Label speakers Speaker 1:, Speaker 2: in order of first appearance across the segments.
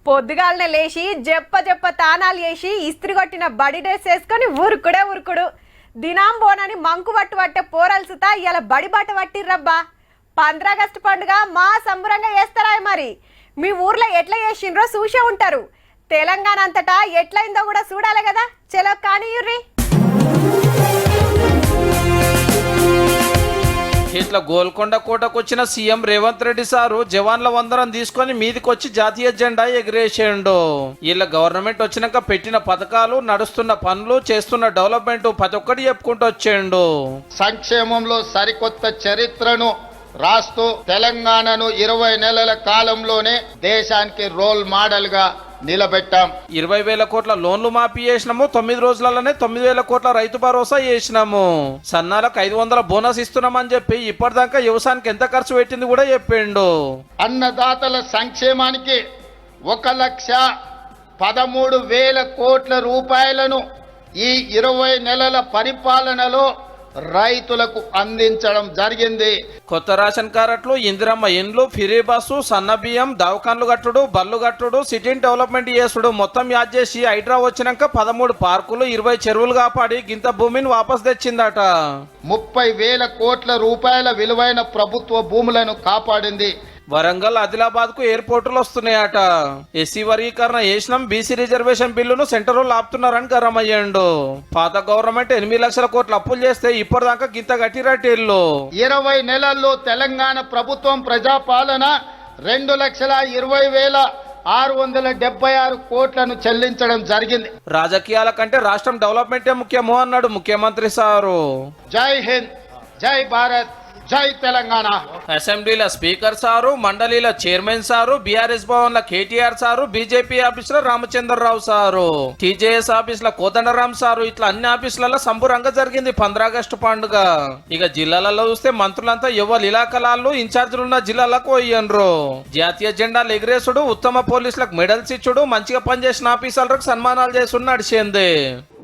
Speaker 1: పొద్దుగాలనే లేచి జప్ప తానాలు చేసి ఇస్త్రీ కొట్టిన బడి డ్రెస్ వేసుకొని ఉరుకుడు దినాం బోనని మంకు పట్టే పోరల్సుతా ఇలా బడి బట్ట పట్టిర్రబ్బా. 15 ఆగస్టు పండుగ మా సంబరంగా చేస్తారా మరి? మీ ఊర్లో ఎట్లా చేసిండ్రో చూసే ఉంటారు. తెలంగాణ అంతటా ఎట్లయిందో కూడా చూడాలి కదా. చలో కానియుర్రి.
Speaker 2: ఇట్లా గోల్కొండ కోటకు వచ్చిన సీఎం రేవంత్ రెడ్డి సారు జవాన్ల వందనం తీసుకొని మీదికొచ్చి జాతీయ జెండా ఎగిరేసిండు. వీళ్ళ గవర్నమెంట్ వచ్చినాక పెట్టిన పథకాలు, నడుస్తున్న పనులు, చేస్తున్న డెవలప్మెంట్ ప్రతి ఒక్కటి చెప్పుకుంటూ వచ్చేయండు.
Speaker 3: సంక్షేమంలో సరికొత్త చరిత్రను రాస్తూ తెలంగాణను 20 నెలల కాలంలోనే దేశానికి రోల్ మోడల్ గా నిలబెట్టాం.
Speaker 2: 20,000 కోట్ల లోన్లు మాఫీ చేసినాము. 9 రోజులలోనే 9,000 కోట్ల రైతు భరోసా చేసినాము. సన్నాలకు 500 బోనస్ ఇస్తున్నామని చెప్పి ఇప్పటిదాకా వ్యవసాయానికి ఎంత ఖర్చు పెట్టింది కూడా చెప్పిండు.
Speaker 3: అన్నదాతల సంక్షేమానికి 1,13,000 కోట్ల రూపాయలను ఈ 20 నెలల పరిపాలనలో రైతులకు అందించడం జరిగింది.
Speaker 2: కొత్త రేషన్ కార్డులు, ఇందిరమ్మ ఇండ్లు, ఫ్రీ బస్సు, సన్న బియ్యం, దవాఖాన్లు కట్టుడు, బళ్ళు కట్టుడు, సిటీని డెవలప్మెంట్ చేసుడు మొత్తం యాడ్ చేసి హైడ్రా వచ్చినాక 13 పార్కులు, 20 చెరువులు కాపాడి గింత భూమిని వాపస్ తెచ్చిందట.
Speaker 3: 30,000 కోట్ల రూపాయల విలువైన ప్రభుత్వ భూములను కాపాడింది.
Speaker 2: వరంగల్, ఆదిలాబాద్ కు ఎయిర్పోర్టులు వస్తున్నాయట. ఎస్సీ వర్గీకరణ చేసినాం, బీసీ రిజర్వేషన్ బిల్లును సెంటర్ లో ఆపుతున్నారని గరమయ్యండు. పాత గవర్నమెంట్ 8 లక్షల కోట్ల అప్పులు చేస్తే ఇప్పటిదాకా గింత గట్టిరట్టేళ్ళు.
Speaker 3: 20 నెలల్లో తెలంగాణ ప్రభుత్వం ప్రజాపాలన 2,20,676 కోట్లను చెల్లించడం జరిగింది.
Speaker 2: రాజకీయాల కంటే రాష్ట్రం డెవలప్మెంటే ముఖ్యమో అన్నాడు ముఖ్యమంత్రి సారు.
Speaker 3: జై హింద్, జై భారత్, జై తెలంగాణ.
Speaker 2: అసెంబ్లీల స్పీకర్ సారు, మండలిల చైర్మన్ సారు, బీఆర్ఎస్ భవన్ ల కేటీఆర్ సారు, బీజేపీ ఆఫీస్ లో రామచంద్రరావు సారు, టీజేఎస్ ఆఫీస్ లో కోదండరాం సారు, ఇట్లా అన్ని ఆఫీసులలో సంబురంగా జరిగింది 15 ఆగస్టు పండుగ. ఇక జిల్లాలలో చూస్తే మంత్రులంతా ఎవరు ఇలాకలాళ్ళు ఇన్ఛార్జీలున్న జిల్లాలకు పోయిండ్రు. జాతీయ జెండాలు ఎగిరేసుడు, ఉత్తమ పోలీసులకు మెడల్స్ ఇచ్చుడు, మంచిగా పనిచేసిన ఆఫీసర్లకు సన్మానాలు చేసి నడిచింది.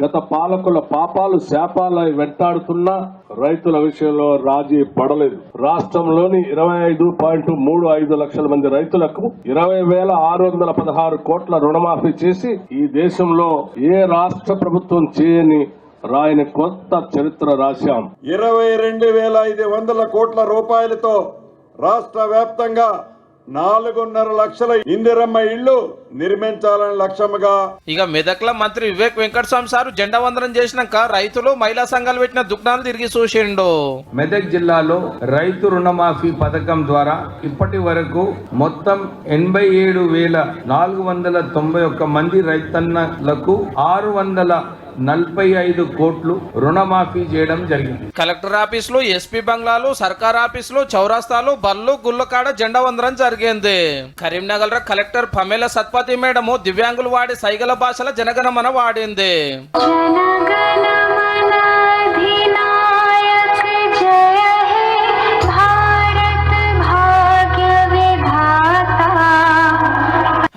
Speaker 4: గత పాలకుల పాపాలు శాపాలు వెంటాడుతున్నా రైతుల విషయంలో రాజీ పడలేదు. రాష్ట్రంలోని 25.35 లక్షల మంది రైతులకు 20,616 కోట్ల రుణమాఫీ చేసి ఈ దేశంలో ఏ రాష్ట్ర ప్రభుత్వం చేయని రాయని కొత్త చరిత్ర రాశాం.
Speaker 5: 22,500 కోట్ల రూపాయలతో రాష్ట్ర వ్యాప్తంగా 4.5 లక్షల ఇందిరమ్మ ఇళ్లు నిర్మించాలని లక్ష్యంగా.
Speaker 2: ఇక మెదక్ల మంత్రి వివేక్ వెంకటస్వామి సారు జెండా వందనం చేసినాక రైతులు, మహిళా సంఘాలు పెట్టిన దుకాణాలు తిరిగి చూసిండు.
Speaker 6: మెదక్ జిల్లాలో రైతు రుణమాఫీ పథకం ద్వారా ఇప్పటి వరకు మొత్తం 87,491 మంది రైతన్నలకు 645 కోట్లు రుణమాఫీ చేయడం జరిగింది.
Speaker 2: కలెక్టర్ ఆఫీసులు, ఎస్పీ బంగ్లాలు, సర్కార్ ఆఫీసులు, చౌరాస్తాలు, బళ్ళు, గుళ్ళకాడ జెండా వందనం జరిగింది. కరీంనగర్ కలెక్టర్ పమేల సత్పతి మేడము దివ్యాంగులు వాడే సైగల భాషల జనగణమన వాడింది.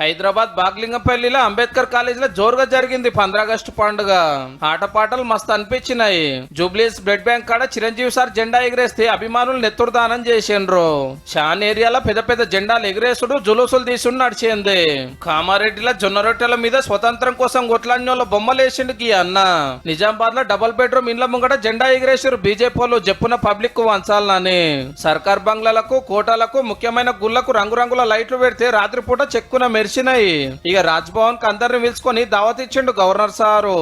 Speaker 2: హైదరాబాద్ బాగ్లింగంపల్లిలో అంబేద్కర్ కాలేజీలో జోరుగా జరిగింది 15 ఆగస్టు పండుగ. ఆటపాటలు మస్తు అనిపించినాయి. జూబ్లీస్ బ్లడ్ బ్యాంక్ కాడ చిరంజీవి సార్ జెండా ఎగిరేస్తే అభిమానులు నెత్తురుదానం చేసిండ్రు. షాన్ ఏరియాలో పెద్ద పెద్ద జెండాలు ఎగిరేసుడు, జులూసులు తీసుడు నడిచింది. కామారెడ్డిలో జొన్న రొట్టెల మీద స్వతంత్రం కోసం కొట్లాడిన బొమ్మలేసిండు గీ అన్న. నిజామాబాద్ లో డబుల్ బెడ్రూమ్ ఇండ్ల ముంగట జెండా ఎగిరేసారు బీజేపీ వాళ్ళు చెప్పున పబ్లిక్ వంచాలని. సర్కార్ బంగ్లాలకు, కోటాలకు, ముఖ్యమైన గుళ్లకు రంగురంగుల లైట్లు పెడితే రాత్రిపూట చెక్కున మెరిసినాయి. ఇక రాజ్ భవన్ కి అందరిని పిలుచుకొని దావత్ ఇచ్చిండు గవర్నర్ సారు.